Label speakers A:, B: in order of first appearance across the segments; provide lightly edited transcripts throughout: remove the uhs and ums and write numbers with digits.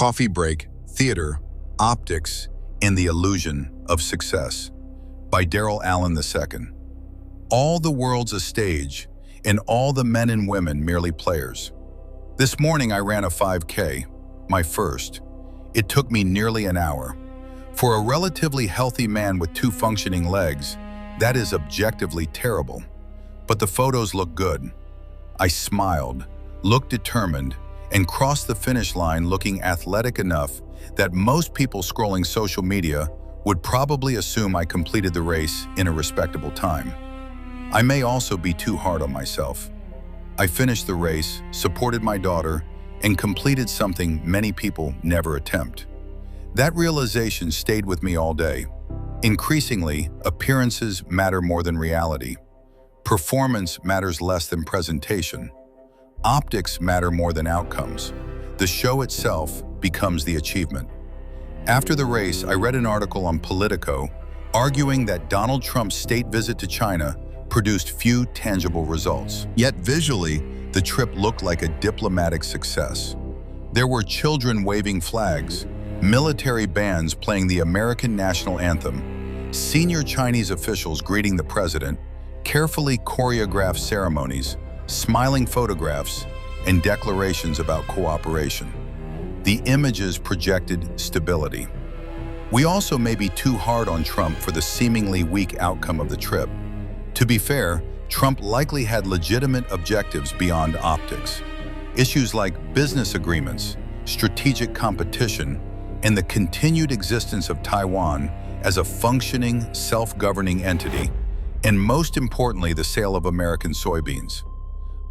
A: Coffee Break, Theater, Optics, and the Illusion of Success by Daryl Allen II. All the world's a stage, and all the men and women merely players. This morning I ran a 5K, my first. It took me nearly an hour. For a relatively healthy man with 2 functioning legs, that is objectively terrible. But the photos look good. I smiled, looked determined, and crossed the finish line looking athletic enough that most people scrolling social media would probably assume I completed the race in a respectable time. I may also be too hard on myself. I finished the race, supported my daughter, and completed something many people never attempt. That realization stayed with me all day. Increasingly, appearances matter more than reality. Performance matters less than presentation. Optics matter more than outcomes. The show itself becomes the achievement. After the race, I read an article on Politico arguing that Donald Trump's state visit to China produced few tangible results. Yet visually, the trip looked like a diplomatic success. There were children waving flags, military bands playing the American national anthem, senior Chinese officials greeting the president, carefully choreographed ceremonies, smiling photographs, and declarations about cooperation. The images projected stability. We also may be too hard on Trump for the seemingly weak outcome of the trip. To be fair, Trump likely had legitimate objectives beyond optics. Issues like business agreements, strategic competition, and the continued existence of Taiwan as a functioning, self-governing entity, and most importantly, the sale of American soybeans.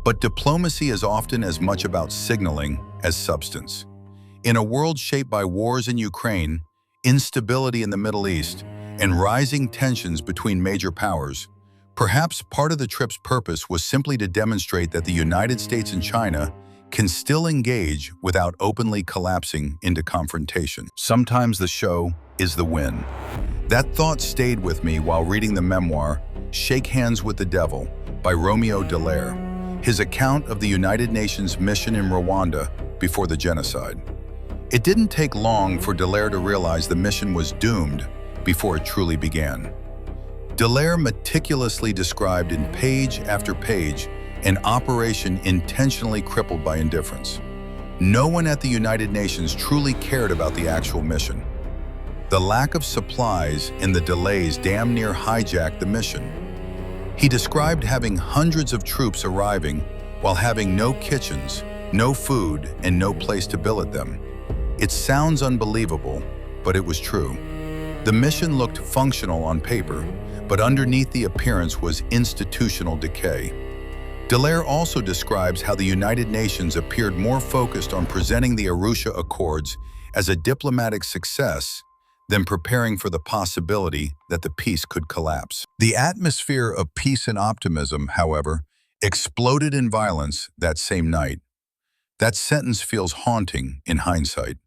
A: But diplomacy is often as much about signaling as substance. In a world shaped by wars in Ukraine, instability in the Middle East, and rising tensions between major powers, perhaps part of the trip's purpose was simply to demonstrate that the United States and China can still engage without openly collapsing into confrontation. Sometimes the show is the win. That thought stayed with me while reading the memoir Shake Hands with the Devil by Romeo Dallaire, his account of the United Nations mission in Rwanda before the genocide. It didn't take long for Dallaire to realize the mission was doomed before it truly began. Dallaire meticulously described in page after page an operation intentionally crippled by indifference. No one at the United Nations truly cared about the actual mission. The lack of supplies and the delays damn near hijacked the mission. He described having hundreds of troops arriving while having no kitchens, no food, and no place to billet them. It sounds unbelievable, but it was true. The mission looked functional on paper, but underneath the appearance was institutional decay. Dallaire also describes how the United Nations appeared more focused on presenting the Arusha Accords as a diplomatic success than preparing for the possibility that the peace could collapse. The atmosphere of peace and optimism, however, exploded in violence that same night. That sentence feels haunting in hindsight.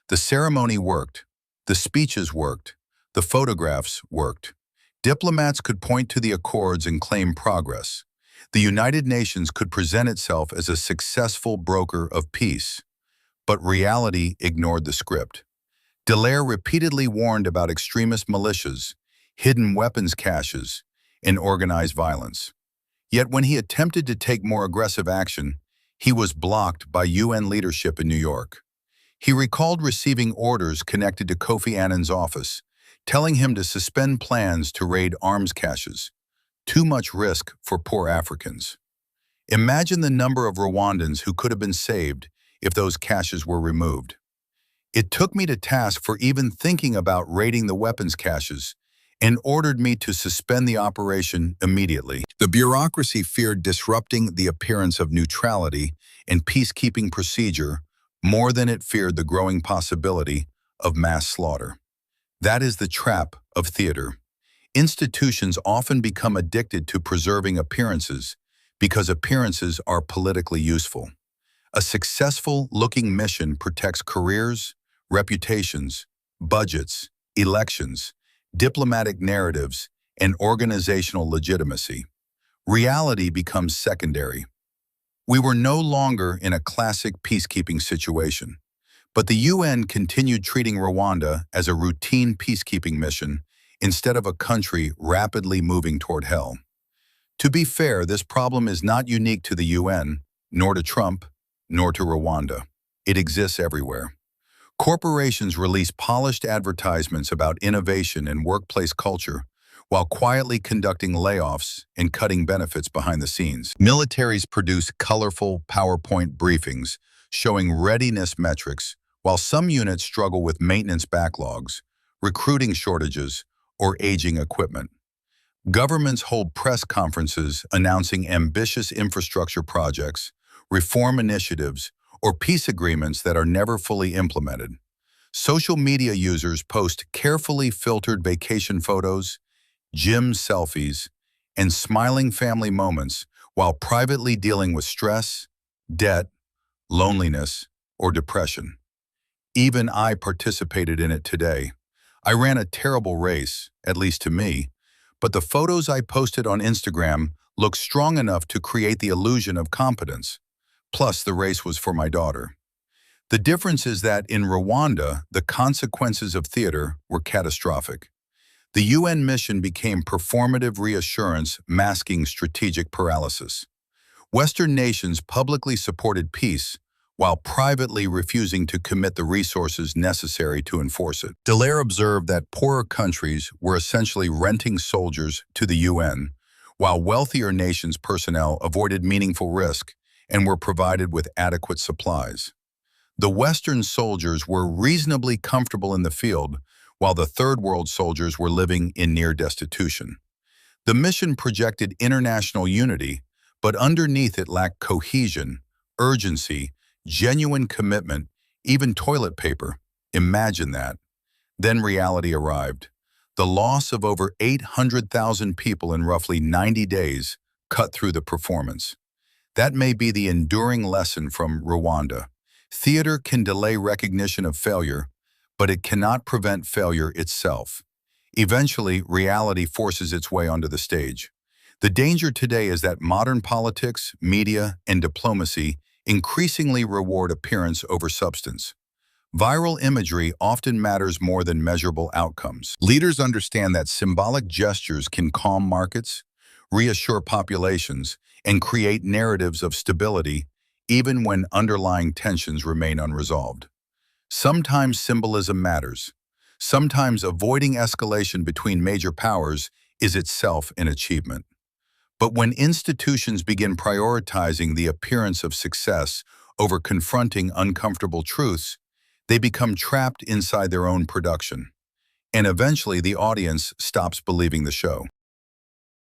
A: The ceremony worked, the speeches worked, the photographs worked. Diplomats could point to the accords and claim progress. The United Nations could present itself as a successful broker of peace. But reality ignored the script. Dallaire repeatedly warned about extremist militias, hidden weapons caches, and organized violence. Yet when he attempted to take more aggressive action, he was blocked by UN leadership in New York. He recalled receiving orders connected to Kofi Annan's office, telling him to suspend plans to raid arms caches. Too much risk for poor Africans. Imagine the number of Rwandans who could have been saved if those caches were removed. It took me to task for even thinking about raiding the weapons caches and ordered me to suspend the operation immediately. The bureaucracy feared disrupting the appearance of neutrality and peacekeeping procedure more than it feared the growing possibility of mass slaughter. That is the trap of theater. Institutions often become addicted to preserving appearances because appearances are politically useful. A successful-looking mission protects careers, reputations, budgets, elections, diplomatic narratives, and organizational legitimacy. Reality becomes secondary. We were no longer in a classic peacekeeping situation, But the UN continued treating Rwanda as a routine peacekeeping mission instead of a country rapidly moving toward hell. To be fair, this problem is not unique to the UN, nor to Trump, nor to Rwanda. It exists everywhere. Corporations release polished advertisements about innovation and workplace culture while quietly conducting layoffs and cutting benefits behind the scenes. Militaries produce colorful PowerPoint briefings showing readiness metrics, while some units struggle with maintenance backlogs, recruiting shortages, or aging equipment. Governments hold press conferences announcing ambitious infrastructure projects, reform initiatives, or peace agreements that are never fully implemented. Social media users post carefully filtered vacation photos, gym selfies, and smiling family moments while privately dealing with stress, debt, loneliness, or depression. Even I participated in it today. I ran a terrible race, at least to me, but the photos I posted on Instagram looked strong enough to create the illusion of competence. Plus, the race was for my daughter. The difference is that in Rwanda, the consequences of theater were catastrophic. The UN mission became performative reassurance masking strategic paralysis. Western nations publicly supported peace while privately refusing to commit the resources necessary to enforce it. Dallaire observed that poorer countries were essentially renting soldiers to the UN, while wealthier nations' personnel avoided meaningful risk and were provided with adequate supplies. The Western soldiers were reasonably comfortable in the field, while the Third World soldiers were living in near destitution. The mission projected international unity, but underneath it lacked cohesion, urgency, genuine commitment, even toilet paper. Imagine that. Then reality arrived. The loss of over 800,000 people in roughly 90 days cut through the performance. That may be the enduring lesson from Rwanda. Theater can delay recognition of failure, but it cannot prevent failure itself. Eventually, reality forces its way onto the stage. The danger today is that modern politics, media, and diplomacy increasingly reward appearance over substance. Viral imagery often matters more than measurable outcomes. Leaders understand that symbolic gestures can calm markets, reassure populations, and create narratives of stability even when underlying tensions remain unresolved. Sometimes symbolism matters. Sometimes avoiding escalation between major powers is itself an achievement. But when institutions begin prioritizing the appearance of success over confronting uncomfortable truths, they become trapped inside their own production. And eventually the audience stops believing the show.